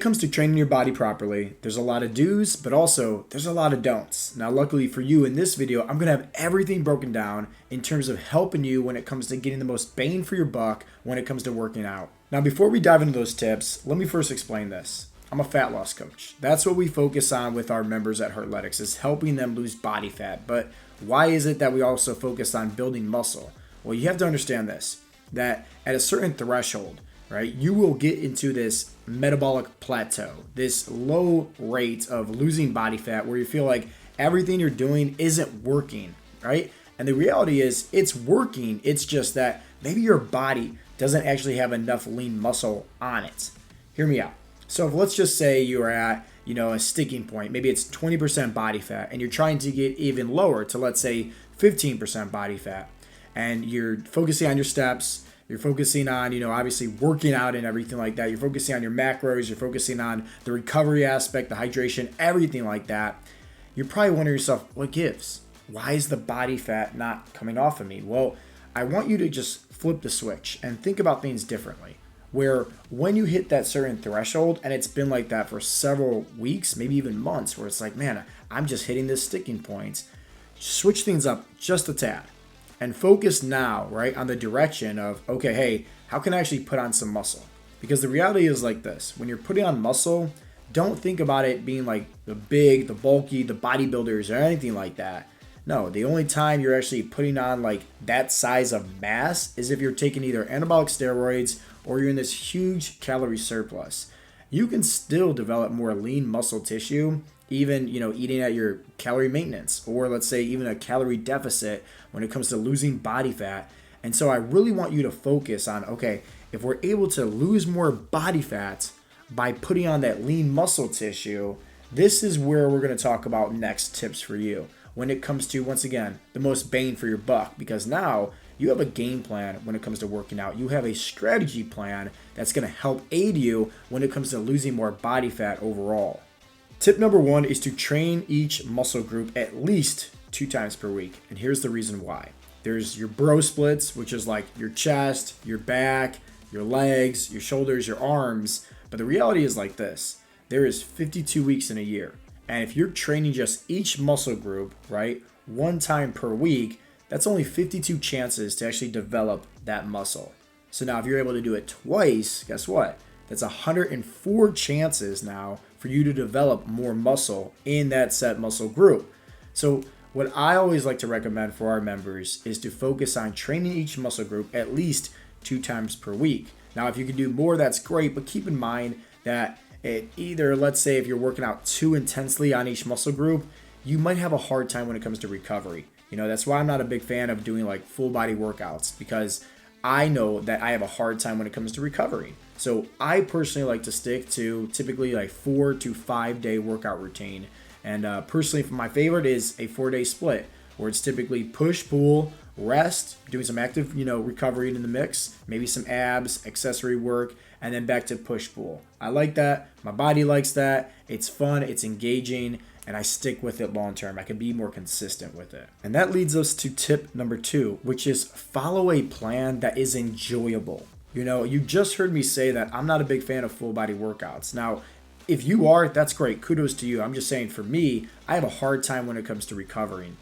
it comes to training your body properly, there's a lot of do's, but also there's a lot of don'ts. Now, luckily for you in this video, I'm gonna have everything broken down in terms of helping you when it comes to getting the most bang for your buck when it comes to working out. Now, before we dive into those tips, let me first explain this. I'm a fat loss coach. That's what we focus on with our members at Heartletics, is helping them lose body fat. But why is it that we also focus on building muscle? Well, you have to understand this, that at a certain threshold, right, you will get into this metabolic plateau, this low rate of losing body fat where you feel like everything you're doing isn't working, right? And the reality is it's working. It's just that maybe your body doesn't actually have enough lean muscle on it. Hear me out. So if, let's just say you are at, a sticking point, maybe it's 20% body fat and you're trying to get even lower to, let's say, 15% body fat, and you're focusing on your steps, you're focusing on, obviously working out and everything like that. You're focusing on your macros. You're focusing on the recovery aspect, the hydration, everything like that. You're probably wondering yourself, what gives? Why is the body fat not coming off of me? Well, I want you to just flip the switch and think about things differently. Where when you hit that certain threshold, and it's been like that for several weeks, maybe even months, where it's like, man, I'm just hitting this sticking point. Switch things up just a tad. And focus now, right, on the direction of, okay, hey, how can I actually put on some muscle? Because the reality is like this. When you're putting on muscle, don't think about it being like the big, the bulky, the bodybuilders or anything like that. No, the only time you're actually putting on like that size of mass is if you're taking either anabolic steroids or you're in this huge calorie surplus. You can still develop more lean muscle tissue, even, eating at your calorie maintenance, or let's say even a calorie deficit when it comes to losing body fat. And so I really want you to focus on, okay, if we're able to lose more body fat by putting on that lean muscle tissue, this is where we're going to talk about next tips for you when it comes to, once again, the most bang for your buck, because now you have a game plan when it comes to working out. You have a strategy plan that's going to help aid you when it comes to losing more body fat overall. Tip number 1 is to train each muscle group at least 2 times per week. And here's the reason why. There's your bro splits, which is like your chest, your back, your legs, your shoulders, your arms. But the reality is like this. There is 52 weeks in a year. And if you're training just each muscle group, right, 1 time per week, that's only 52 chances to actually develop that muscle. So now if you're able to do it twice, guess what? That's 104 chances now for you to develop more muscle in that set muscle group. So what I always like to recommend for our members is to focus on training each muscle group at least 2 times per week. Now, if you can do more, that's great, but keep in mind that let's say if you're working out too intensely on each muscle group, you might have a hard time when it comes to recovery. That's why I'm not a big fan of doing like full body workouts, because I know that I have a hard time when it comes to recovery. So I personally like to stick to typically like 4 to 5 day workout routine. And personally, my favorite is a 4-day split, where it's typically push, pull, rest, doing some active, recovery in the mix, maybe some abs, accessory work, and then back to push, pull. I like that. My body likes that. It's fun. It's engaging. And I stick with it long term. I can be more consistent with it. And that leads us to tip number 2, which is follow a plan that is enjoyable. You just heard me say that I'm not a big fan of full body workouts. Now, if you are, that's great. Kudos to you. I'm just saying, for me, I have a hard time when it comes to recovering.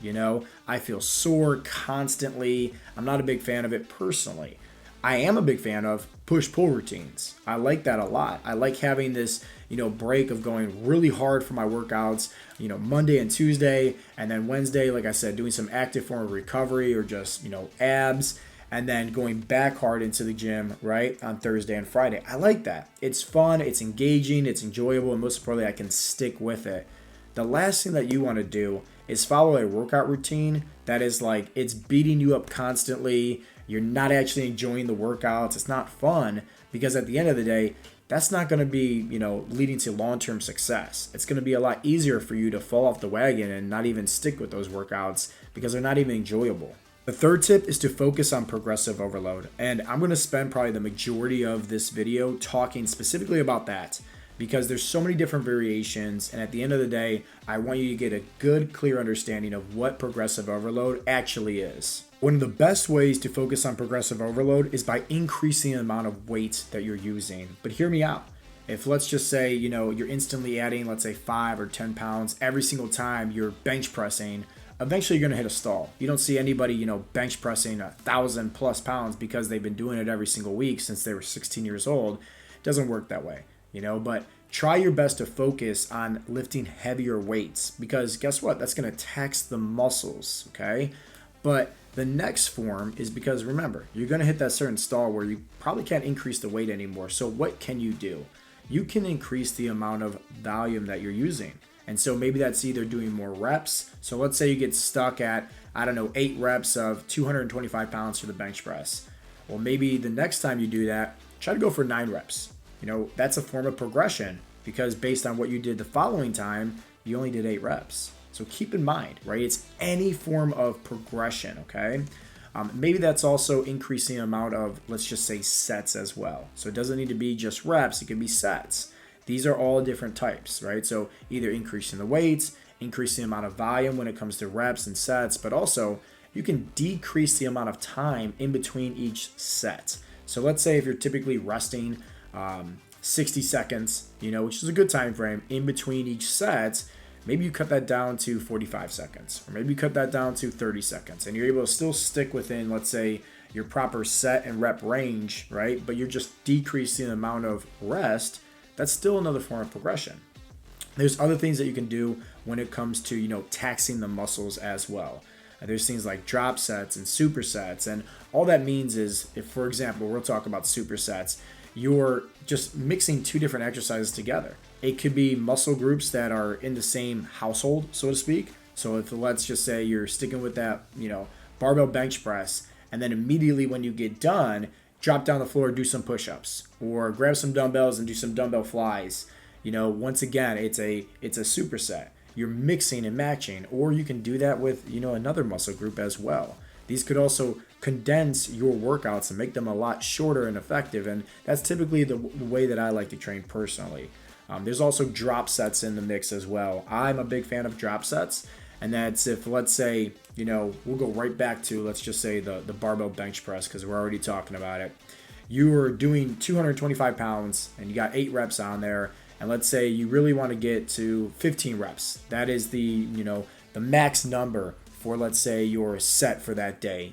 I feel sore constantly. I'm not a big fan of it personally. I am a big fan of push-pull routines. I like that a lot. I like having this, break of going really hard for my workouts, Monday and Tuesday, and then Wednesday, like I said, doing some active form of recovery or just, abs, and then going back hard into the gym, right, on Thursday and Friday. I like that. It's fun, it's engaging, it's enjoyable, and most importantly, I can stick with it. The last thing that you want to do is follow a workout routine that is like, it's beating you up constantly. You're not actually enjoying the workouts. It's not fun, because at the end of the day, that's not going to be, leading to long-term success. It's going to be a lot easier for you to fall off the wagon and not even stick with those workouts because they're not even enjoyable. The third tip is to focus on progressive overload. And I'm going to spend probably the majority of this video talking specifically about that, because there's so many different variations, and at the end of the day, I want you to get a good, clear understanding of what progressive overload actually is. One of the best ways to focus on progressive overload is by increasing the amount of weight that you're using. But hear me out. If let's just say, you're instantly adding, let's say 5 or 10 pounds every single time you're bench pressing, eventually you're going to hit a stall. You don't see anybody, bench pressing 1,000+ pounds because they've been doing it every single week since they were 16 years old. It doesn't work that way, but try your best to focus on lifting heavier weights, because guess what? That's going to tax the muscles, okay? But the next form is, because remember, you're going to hit that certain stall where you probably can't increase the weight anymore. So what can you do? You can increase the amount of volume that you're using. And so maybe that's either doing more reps. So let's say you get stuck at, 8 reps of 225 pounds for the bench press. Well, maybe the next time you do that, try to go for 9 reps. That's a form of progression, because based on what you did the following time, you only did 8 reps. So keep in mind, right? It's any form of progression, okay? Maybe that's also increasing the amount of, let's just say, sets as well. So it doesn't need to be just reps, it can be sets. These are all different types, right? So either increasing the weights, increasing the amount of volume when it comes to reps and sets, but also you can decrease the amount of time in between each set. So let's say if you're typically resting 60 seconds, which is a good time frame in between each set, maybe you cut that down to 45 seconds, or maybe you cut that down to 30 seconds, and you're able to still stick within, let's say, your proper set and rep range, right? But you're just decreasing the amount of rest. That's still another form of progression. There's other things that you can do when it comes to, taxing the muscles as well. There's things like drop sets and supersets, and all that means is, if, for example, we'll talk about supersets, you're just mixing 2 different exercises together. It could be muscle groups that are in the same household, so to speak. So if, let's just say, you're sticking with that, barbell bench press, and then immediately when you get done, drop down the floor, do some push-ups, or grab some dumbbells and do some dumbbell flies. Once again, it's a superset. You're mixing and matching, or you can do that with, another muscle group as well. These could also condense your workouts and make them a lot shorter and effective, and that's typically the way that I like to train personally. There's also drop sets in the mix as well. I'm a big fan of drop sets, and that's if, let's say, we'll go right back to, let's just say, the barbell bench press, because we're already talking about it. You were doing 225 pounds, and you got 8 reps on there, and let's say you really want to get to 15 reps. That is the max number for, let's say, your set for that day,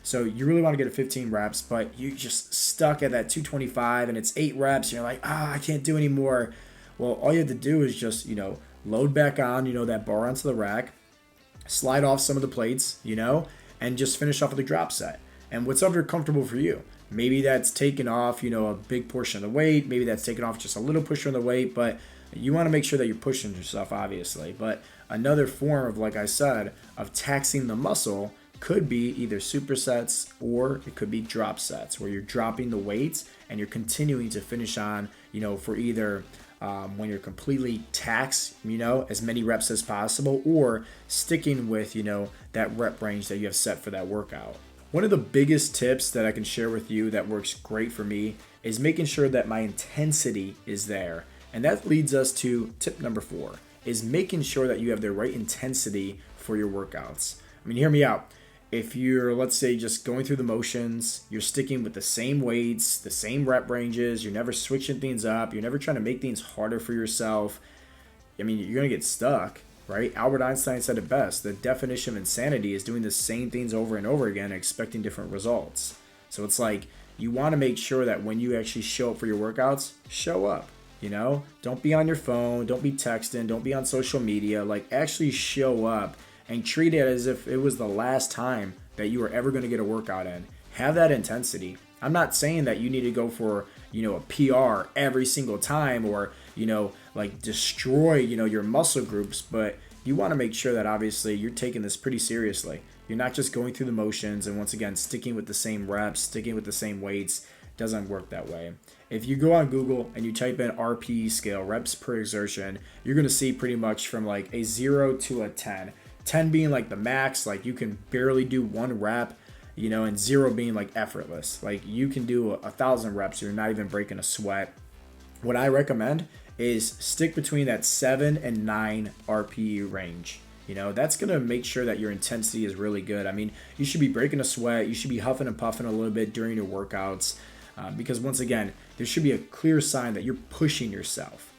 So you really want to get to 15 reps, but you just stuck at that 225 and it's 8 reps. And you're like, I can't do anymore. Well, all you have to do is just, load back on, that bar onto the rack, slide off some of the plates, and just finish off with a drop set. And whatever comfortable for you. Maybe that's taking off, a big portion of the weight. Maybe that's taking off just a little push on the weight, but you want to make sure that you're pushing yourself, obviously. But another form of, like I said, of taxing the muscle could be either supersets, or it could be drop sets, where you're dropping the weights and you're continuing to finish on, for either when you're completely taxed, as many reps as possible, or sticking with, that rep range that you have set for that workout. One of the biggest tips that I can share with you that works great for me is making sure that my intensity is there. And that leads us to tip number 4, is making sure that you have the right intensity for your workouts. Hear me out. If you're, let's say, just going through the motions, you're sticking with the same weights, the same rep ranges, you're never switching things up, you're never trying to make things harder for yourself, you're going to get stuck, right? Albert Einstein said it best: the definition of insanity is doing the same things over and over again and expecting different results. So it's like, you want to make sure that when you actually show up for your workouts, show up. Don't be on your phone, don't be texting, don't be on social media. Actually show up and treat it as if it was the last time that you were ever going to get a workout in. Have that intensity. I'm not saying that you need to go for, a PR every single time, or, destroy, your muscle groups, but you want to make sure that obviously you're taking this pretty seriously. You're not just going through the motions and, once again, sticking with the same reps, sticking with the same weights. Doesn't work that way. If you go on Google and you type in RPE scale, reps per exertion, you're going to see pretty much from a 0 to a 10. 10 being the max, you can barely do 1 rep, and 0 being effortless. You can do 1,000 reps, you're not even breaking a sweat. What I recommend is stick between that 7 and 9 RPE range. That's going to make sure that your intensity is really good. You should be breaking a sweat, you should be huffing and puffing a little bit during your workouts. Because once again, there should be a clear sign that you're pushing yourself.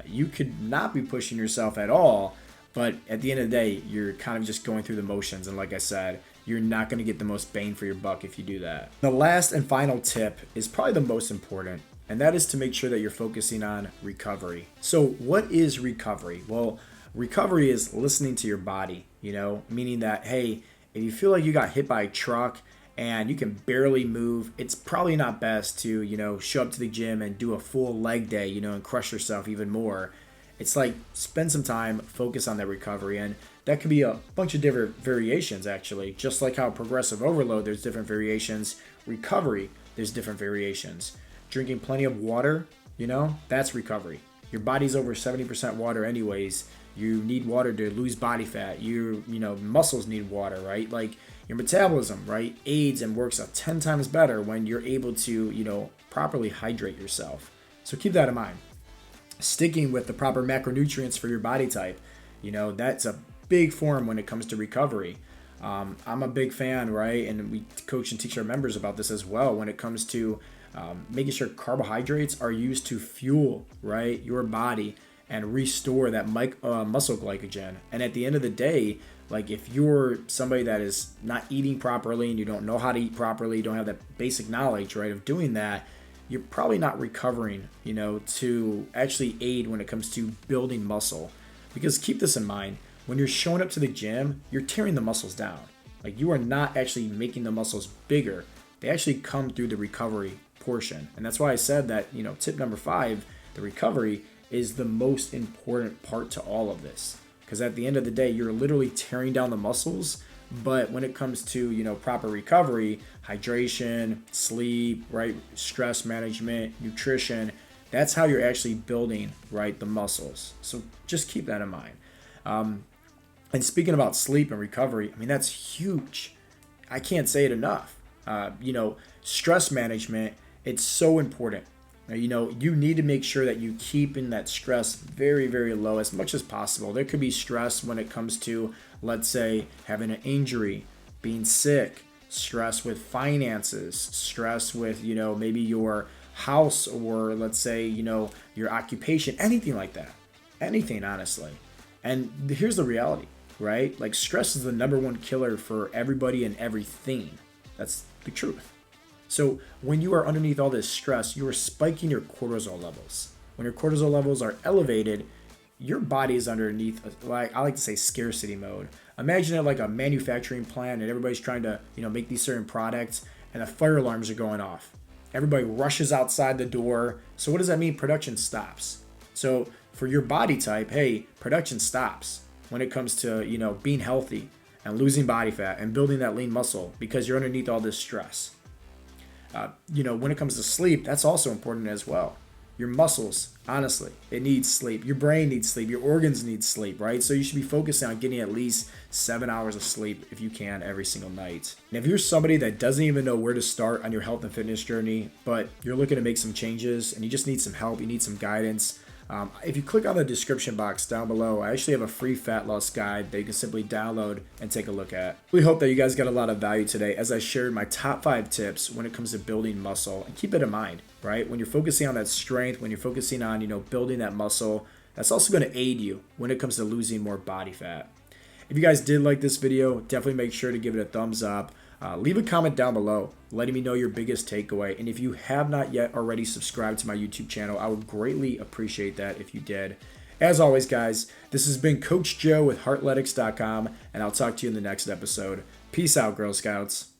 You could not be pushing yourself at all, but at the end of the day, you're kind of just going through the motions. And like I said, you're not going to get the most bang for your buck if you do that. The last and final tip is probably the most important, and that is to make sure that you're focusing on recovery. So what is recovery? Well, recovery is listening to your body, meaning that, hey, if you feel like you got hit by a truck and you can barely move, it's probably not best to, show up to the gym and do a full leg day, and crush yourself even more. It's like spend some time, focus on that recovery. And that could be a bunch of different variations, actually. Just like how progressive overload, there's different variations. Recovery, there's different variations. Drinking plenty of water, that's recovery. Your body's over 70% water anyways. You need water to lose body fat. Muscles need water, right? Like your metabolism, right, aids and works 10 times better when you're able to, properly hydrate yourself. So keep that in mind. Sticking with the proper macronutrients for your body type, that's a big form when it comes to recovery. I'm a big fan, right? And we coach and teach our members about this as well when it comes to making sure carbohydrates are used to fuel, right, your body and restore that muscle glycogen. And at the end of the day, like if you're somebody that is not eating properly and you don't know how to eat properly, you don't have that basic knowledge, right, of doing that, you're probably not recovering, to actually aid when it comes to building muscle. Because keep this in mind, when you're showing up to the gym, you're tearing the muscles down. Like you are not actually making the muscles bigger. They actually come through the recovery portion. And that's why I said that, tip number 5, the recovery is the most important part to all of this. Because at the end of the day, you're literally tearing down the muscles. But when it comes to, proper recovery, hydration, sleep, right, stress management, nutrition, that's how you're actually building, right, the muscles. So just keep that in mind. And speaking about sleep and recovery, that's huge. I can't say it enough. Stress management, it's so important. You need to make sure that you keep in that stress very, very low as much as possible. There could be stress when it comes to, let's say, having an injury, being sick, stress with finances, stress with, maybe your house or let's say, your occupation, anything like that. Anything, honestly. And here's the reality, right? Like stress is the number one killer for everybody and everything. That's the truth. So when you are underneath all this stress, you are spiking your cortisol levels. When your cortisol levels are elevated, your body is underneath, like I like to say, scarcity mode. Imagine it like a manufacturing plant and everybody's trying to, make these certain products and the fire alarms are going off. Everybody rushes outside the door. So what does that mean? Production stops. So for your body type, hey, production stops when it comes to, being healthy and losing body fat and building that lean muscle because you're underneath all this stress. When it comes to sleep, that's also important as well. Your muscles, honestly, it needs sleep. Your brain needs sleep. Your organs need sleep, right? So you should be focusing on getting at least 7 hours of sleep if you can every single night. And if you're somebody that doesn't even know where to start on your health and fitness journey, but you're looking to make some changes and you just need some help, you need some guidance, if you click on the description box down below, I actually have a free fat loss guide that you can simply download and take a look at. We hope that you guys got a lot of value today as I shared my top 5 tips when it comes to building muscle. And keep it in mind, right? When you're focusing on that strength, when you're focusing on, building that muscle, that's also going to aid you when it comes to losing more body fat. If you guys did like this video, definitely make sure to give it a thumbs up. Leave a comment down below letting me know your biggest takeaway. And if you have not yet already subscribed to my YouTube channel, I would greatly appreciate that if you did. As always, guys, this has been Coach Joe with Heartletics.com, and I'll talk to you in the next episode. Peace out, Girl Scouts.